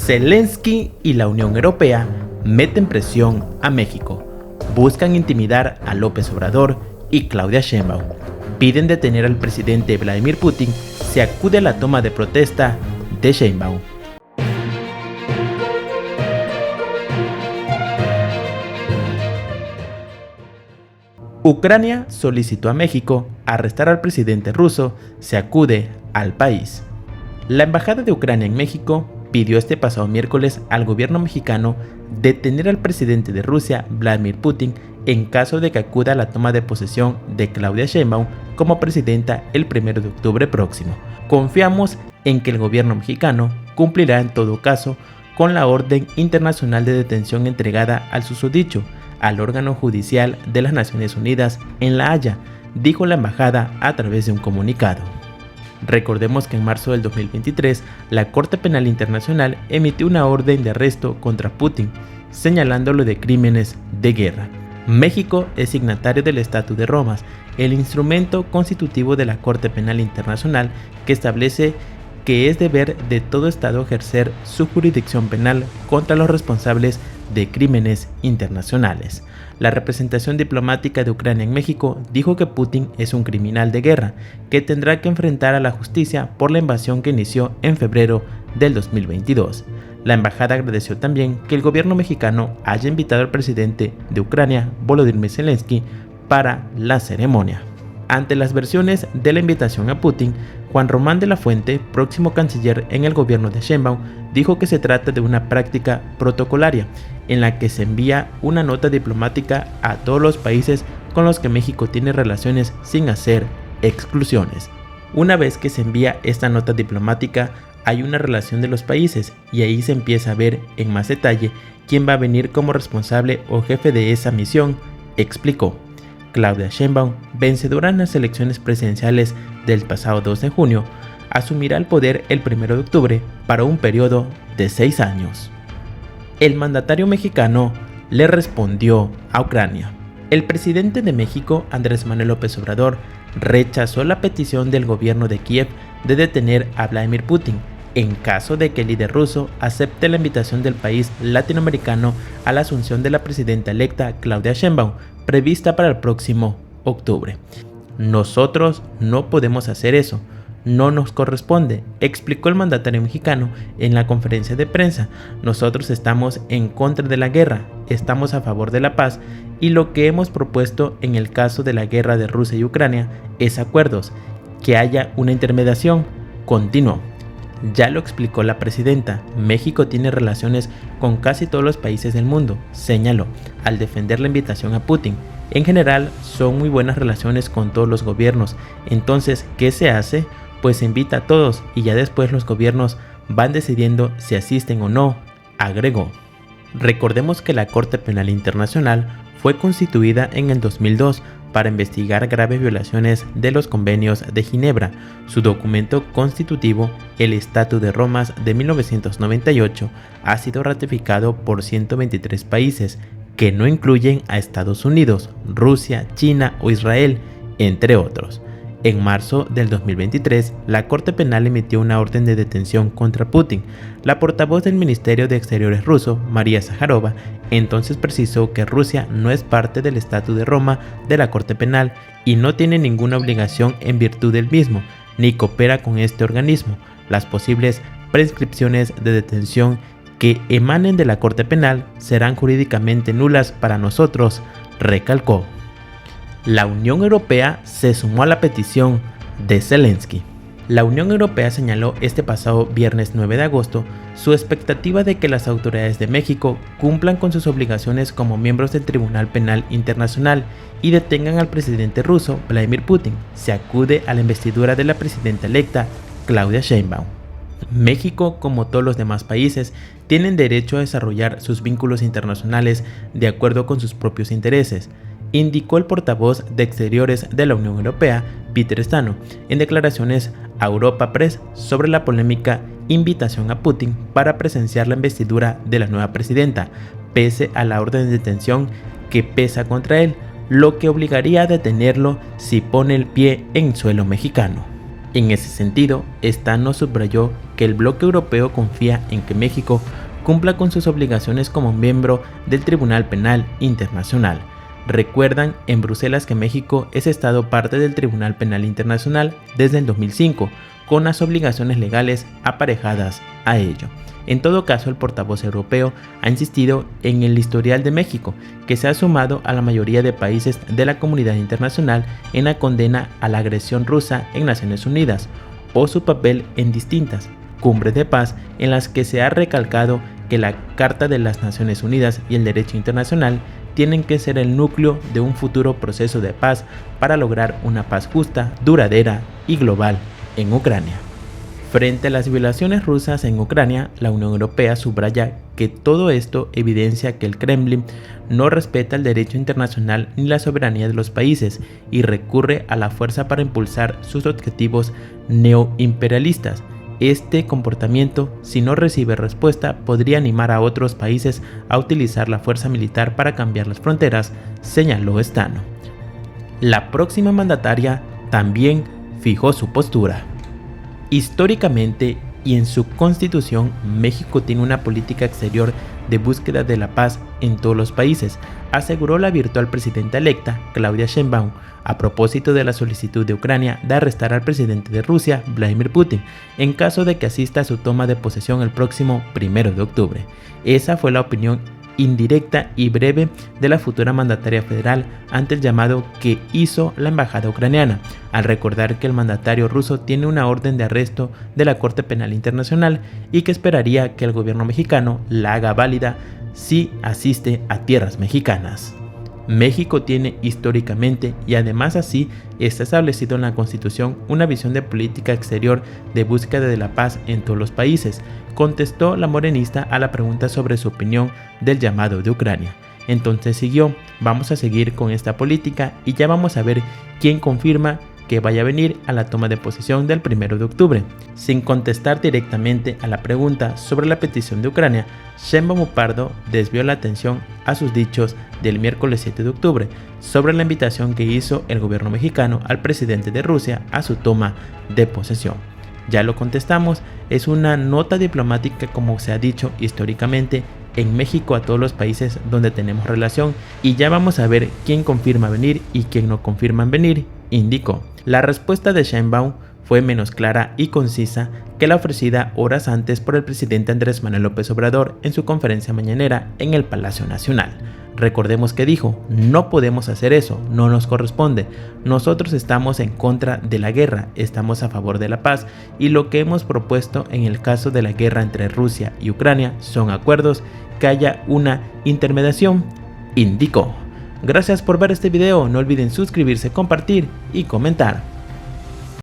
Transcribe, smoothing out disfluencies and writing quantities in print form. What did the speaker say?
Zelensky y la Unión Europea meten presión a México. Buscan intimidar a López Obrador y Claudia Sheinbaum. Piden detener al presidente Vladimir Putin. Se acude a la toma de protesta de Sheinbaum. Ucrania solicitó a México arrestar al presidente ruso. Se acude al país. La embajada de Ucrania en México pidió este pasado miércoles al gobierno mexicano detener al presidente de Rusia, Vladimir Putin, en caso de que acuda a la toma de posesión de Claudia Sheinbaum como presidenta el 1 de octubre próximo. Confiamos en que el gobierno mexicano cumplirá en todo caso con la orden internacional de detención entregada al susodicho, al órgano judicial de las Naciones Unidas en La Haya, dijo la embajada a través de un comunicado. Recordemos que en marzo del 2023, la Corte Penal Internacional emitió una orden de arresto contra Putin, señalándolo de crímenes de guerra. México es signatario del Estatuto de Roma, el instrumento constitutivo de la Corte Penal Internacional que establece que es deber de todo Estado ejercer su jurisdicción penal contra los responsables de crímenes internacionales. La representación diplomática de Ucrania en México dijo que Putin es un criminal de guerra que tendrá que enfrentar a la justicia por la invasión que inició en febrero del 2022. La embajada agradeció también que el gobierno mexicano haya invitado al presidente de Ucrania, Volodymyr Zelensky, para la ceremonia. Ante las versiones de la invitación a Putin, Juan Román de la Fuente, próximo canciller en el gobierno de Sheinbaum, dijo que se trata de una práctica protocolaria en la que se envía una nota diplomática a todos los países con los que México tiene relaciones sin hacer exclusiones. Una vez que se envía esta nota diplomática, hay una relación de los países y ahí se empieza a ver en más detalle quién va a venir como responsable o jefe de esa misión, explicó. Claudia Sheinbaum, vencedora en las elecciones presidenciales del pasado 2 de junio, asumirá el poder el 1 de octubre para un periodo de 6 años. El mandatario mexicano le respondió a Ucrania. El presidente de México, Andrés Manuel López Obrador, rechazó la petición del gobierno de Kiev de detener a Vladimir Putin en caso de que el líder ruso acepte la invitación del país latinoamericano a la asunción de la presidenta electa Claudia Sheinbaum, prevista para el próximo octubre. Nosotros no podemos hacer eso, no nos corresponde, explicó el mandatario mexicano en la conferencia de prensa. Nosotros estamos en contra de la guerra, estamos a favor de la paz y lo que hemos propuesto en el caso de la guerra de Rusia y Ucrania es acuerdos, que haya una intermediación, continuó. Ya lo explicó la presidenta, México tiene relaciones con casi todos los países del mundo, señaló, al defender la invitación a Putin. En general, son muy buenas relaciones con todos los gobiernos. Entonces, ¿qué se hace? Pues se invita a todos y ya después los gobiernos van decidiendo si asisten o no, agregó. Recordemos que la Corte Penal Internacional fue constituida en el 2002 para investigar graves violaciones de los convenios de Ginebra. Su documento constitutivo, el Estatuto de Roma de 1998, ha sido ratificado por 123 países, que no incluyen a Estados Unidos, Rusia, China o Israel, entre otros. En marzo del 2023, la Corte Penal emitió una orden de detención contra Putin. La portavoz del Ministerio de Exteriores ruso, María Zaharova, entonces precisó que Rusia no es parte del Estatuto de Roma de la Corte Penal y no tiene ninguna obligación en virtud del mismo, ni coopera con este organismo. Las posibles prescripciones de detención que emanen de la Corte Penal serán jurídicamente nulas para nosotros, recalcó. La Unión Europea se sumó a la petición de Zelensky. La Unión Europea señaló este pasado viernes 9 de agosto su expectativa de que las autoridades de México cumplan con sus obligaciones como miembros del Tribunal Penal Internacional y detengan al presidente ruso Vladimir Putin. Se acude a la investidura de la presidenta electa Claudia Sheinbaum. México, como todos los demás países, tienen derecho a desarrollar sus vínculos internacionales de acuerdo con sus propios intereses, indicó el portavoz de Exteriores de la Unión Europea, Peter Stano, en declaraciones a Europa Press sobre la polémica invitación a Putin para presenciar la investidura de la nueva presidenta, pese a la orden de detención que pesa contra él, lo que obligaría a detenerlo si pone el pie en suelo mexicano. En ese sentido, Stano subrayó que el bloque europeo confía en que México cumpla con sus obligaciones como miembro del Tribunal Penal Internacional. Recuerdan en Bruselas que México es estado parte del Tribunal Penal Internacional desde el 2005, con las obligaciones legales aparejadas a ello. En todo caso, el portavoz europeo ha insistido en el historial de México, que se ha sumado a la mayoría de países de la comunidad internacional en la condena a la agresión rusa en Naciones Unidas, o su papel en distintas cumbres de paz en las que se ha recalcado que la Carta de las Naciones Unidas y el derecho internacional tienen que ser el núcleo de un futuro proceso de paz para lograr una paz justa, duradera y global en Ucrania. Frente a las violaciones rusas en Ucrania, la Unión Europea subraya que todo esto evidencia que el Kremlin no respeta el derecho internacional ni la soberanía de los países y recurre a la fuerza para impulsar sus objetivos neoimperialistas. Este comportamiento, si no recibe respuesta, podría animar a otros países a utilizar la fuerza militar para cambiar las fronteras, señaló Stano. La próxima mandataria también fijó su postura. Históricamente y en su constitución, México tiene una política exterior de búsqueda de la paz en todos los países, aseguró la virtual presidenta electa, Claudia Sheinbaum, a propósito de la solicitud de Ucrania de arrestar al presidente de Rusia, Vladimir Putin, en caso de que asista a su toma de posesión el próximo 1 de octubre. Esa fue la opinión indirecta y breve de la futura mandataria federal ante el llamado que hizo la embajada ucraniana, al recordar que el mandatario ruso tiene una orden de arresto de la Corte Penal Internacional y que esperaría que el gobierno mexicano la haga válida si asiste a tierras mexicanas. México tiene históricamente y además así está establecido en la Constitución una visión de política exterior de búsqueda de la paz en todos los países, contestó la morenista a la pregunta sobre su opinión del llamado de Ucrania. Entonces siguió, vamos a seguir con esta política y ya vamos a ver quién confirma que vaya a venir a la toma de posesión del 1 de octubre. Sin contestar directamente a la pregunta sobre la petición de Ucrania, Sheinbaum Pardo desvió la atención a sus dichos del miércoles 7 de octubre sobre la invitación que hizo el gobierno mexicano al presidente de Rusia a su toma de posesión. Ya lo contestamos, es una nota diplomática como se ha dicho históricamente en México a todos los países donde tenemos relación y ya vamos a ver quién confirma venir y quién no confirma venir, indicó. La respuesta de Sheinbaum fue menos clara y concisa que la ofrecida horas antes por el presidente Andrés Manuel López Obrador en su conferencia mañanera en el Palacio Nacional. Recordemos que dijo, no podemos hacer eso, no nos corresponde, nosotros estamos en contra de la guerra, estamos a favor de la paz y lo que hemos propuesto en el caso de la guerra entre Rusia y Ucrania son acuerdos, que haya una intermediación, indicó. Gracias por ver este video, no olviden suscribirse, compartir y comentar.